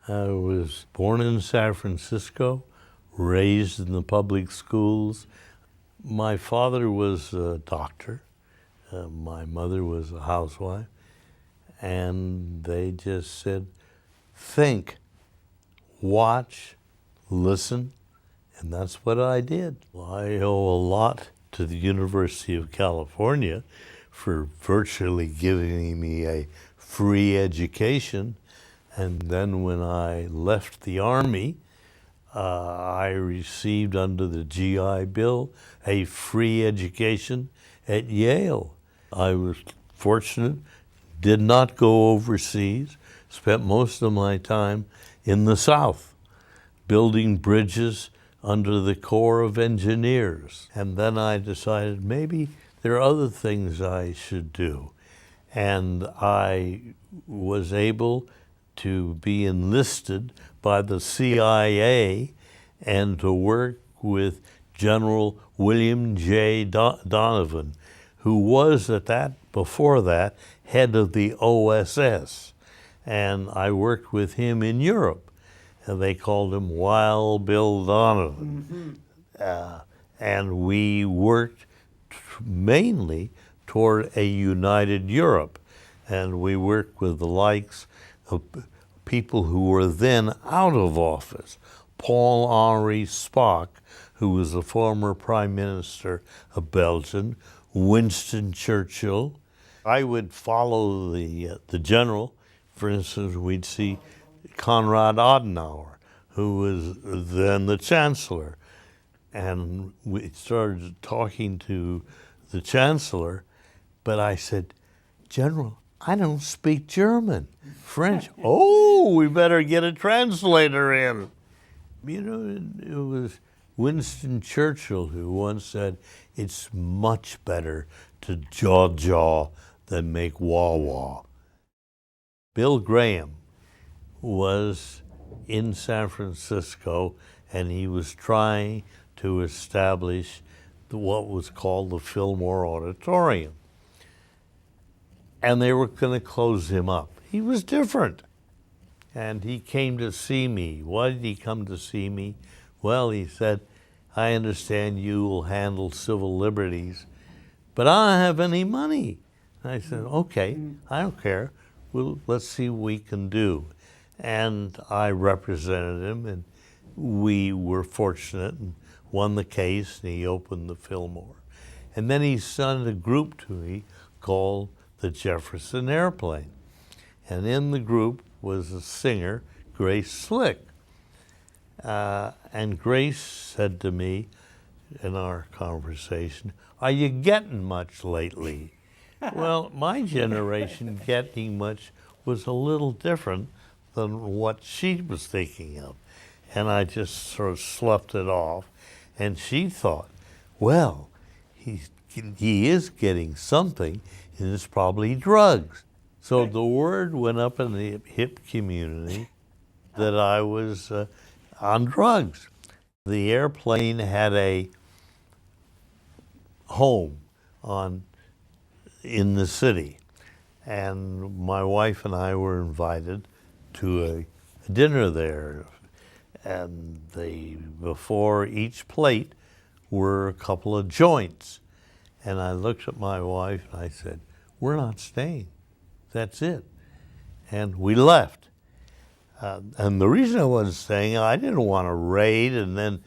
I was born in San Francisco, raised in the public schools. My father was a doctor. My mother was a housewife. And they just said, think, watch, listen, and that's what I did. I owe a lot to the University of California for virtually giving me a free education. And then when I left the Army, I received under the GI Bill a free education at Yale. I was fortunate, did not go overseas, spent most of my time in the South, building bridges under the Corps of Engineers. And then I decided maybe there are other things I should do. And I was able to be enlisted by the CIA and to work with General William J. Donovan, who was before that, head of the OSS. And I worked with him in Europe. And they called him Wild Bill Donovan. And we worked mainly toward a united Europe. And we worked with the likes of people who were then out of office. Paul-Henri Spaak, who was the former Prime Minister of Belgium, Winston Churchill. I would follow the general. For instance, we'd see Konrad Adenauer, who was then the Chancellor. And we started talking to the Chancellor, but I said, General, I don't speak German. French, oh, we better get a translator in. You know, it was Winston Churchill who once said, it's much better to jaw than make wah-wah. Bill Graham was in San Francisco, and he was trying to establish what was called the Fillmore Auditorium. And they were going to close him up. He was different. And he came to see me. Why did he come to see me? Well, he said, I understand you will handle civil liberties, but I don't have any money. I said, okay, I don't care. Well, let's see what we can do. And I represented him, and we were fortunate and won the case, and he opened the Fillmore. And then he sent a group to me called the Jefferson Airplane. And in the group was a singer, Grace Slick. And Grace said to me in our conversation, are you getting much lately? Well, my generation getting much was a little different than what she was thinking of. And I just sort of sloughed it off. And she thought, well, he is getting something, and it's probably drugs. So the word went up in the hip community that I was on drugs. The airplane had a home in the city, and my wife and I were invited to a dinner there. And before each plate were a couple of joints. And I looked at my wife and I said, we're not staying. That's it. And we left. And the reason I wasn't staying, I didn't want to raid, and then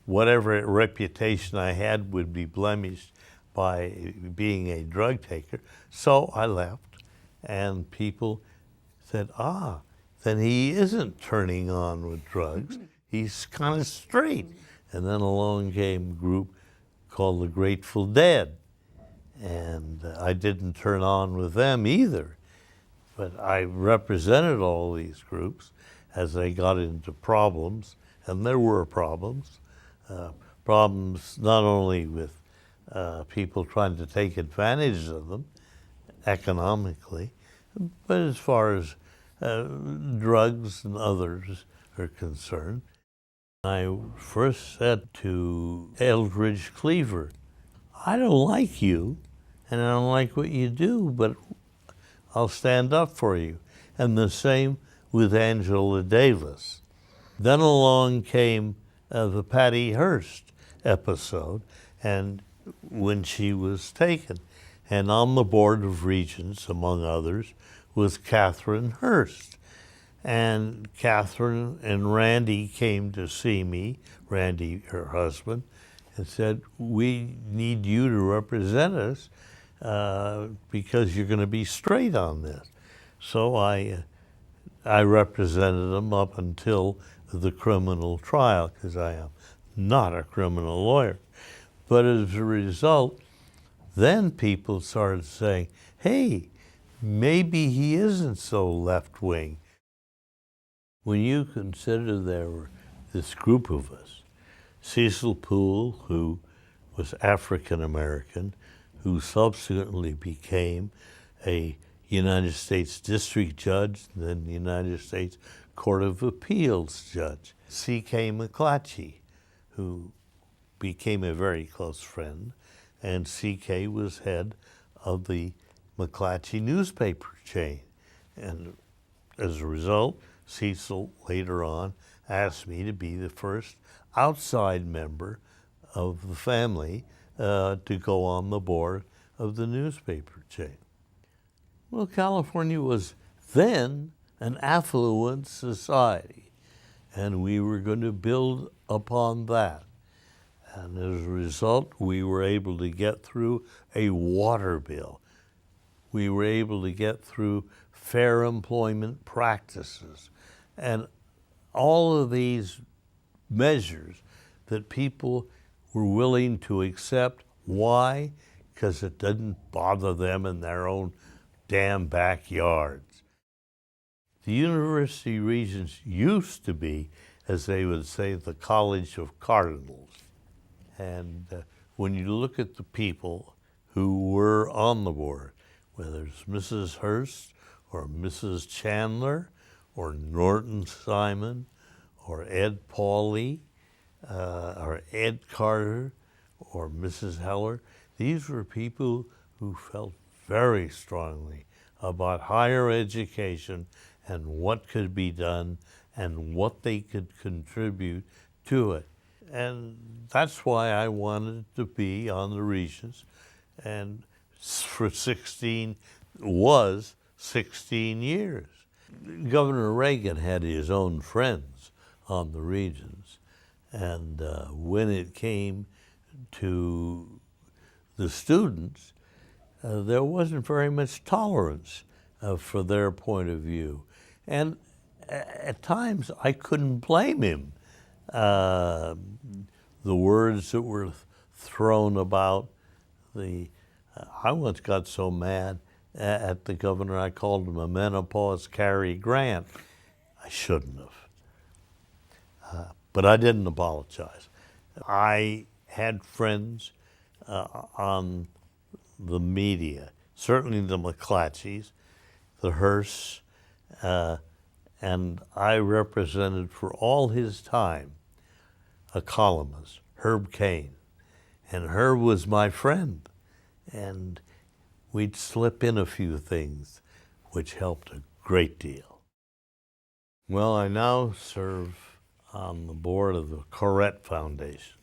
whatever reputation I had would be blemished by being a drug taker. So I left, and people said, then he isn't turning on with drugs. He's kind of straight. And then along came a group called the Grateful Dead. And I didn't turn on with them either. But I represented all these groups as they got into problems, and there were problems. Problems not only with people trying to take advantage of them economically, but as far as drugs and others are concerned. I first said to Eldridge Cleaver, I don't like you, and I don't like what you do, but I'll stand up for you. And the same with Angela Davis. Then along came the Patty Hearst episode, and when she was taken. And on the board of Regents, among others, was Catherine Hearst. And Catherine and Randy came to see me, Randy, her husband, and said, we need you to represent us because you're going to be straight on this. So I represented them up until the criminal trial, because I am not a criminal lawyer. But as a result, then people started saying, hey, maybe he isn't so left-wing. When you consider there were this group of us, Cecil Poole, who was African-American, who subsequently became a United States District Judge, then the United States Court of Appeals Judge, C.K. McClatchy, who became a very close friend, and C.K. was head of the McClatchy newspaper chain. And as a result, Cecil later on asked me to be the first outside member of the family to go on the board of the newspaper chain. Well, California was then an affluent society, and we were going to build upon that. And as a result, we were able to get through a water bill. We were able to get through fair employment practices, and all of these measures that people were willing to accept. Why? Because it didn't bother them in their own damn backyards. The University Regents used to be, as they would say, the College of Cardinals. And when you look at the people who were on the board, whether it's Mrs. Hearst or Mrs. Chandler or Norton Simon or Ed Pauley or Ed Carter or Mrs. Heller, these were people who felt very strongly about higher education and what could be done and what they could contribute to it. And that's why I wanted to be on the Regents, and for 16 years. Governor Reagan had his own friends on the Regents, and when it came to the students, there wasn't very much tolerance for their point of view. And at times I couldn't blame him. The words that were thrown about, I once got so mad at the governor, I called him a menopause Cary Grant. I shouldn't have. But I didn't apologize. I had friends on the media, certainly the McClatchys, the Hearsts, and I represented for all his time a columnist, Herb Cain. And Herb was my friend, and we'd slip in a few things which helped a great deal. Well, I now serve on the board of the Corrett Foundation.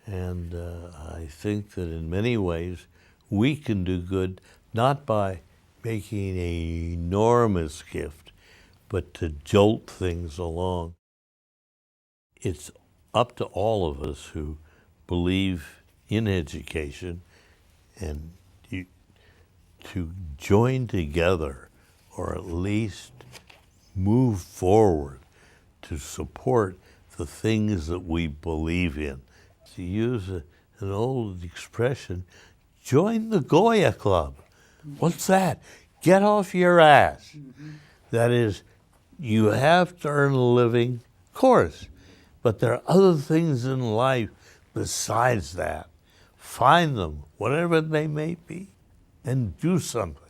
And I think that in many ways we can do good, not by making an enormous gift, but to jolt things along. It's up to all of us who believe in education and to join together, or at least move forward to support the things that we believe in. To use an old expression, join the Goya Club. What's that? Get off your ass. Mm-hmm. That is, you have to earn a living, of course, but there are other things in life besides that. Find them, whatever they may be, and do something.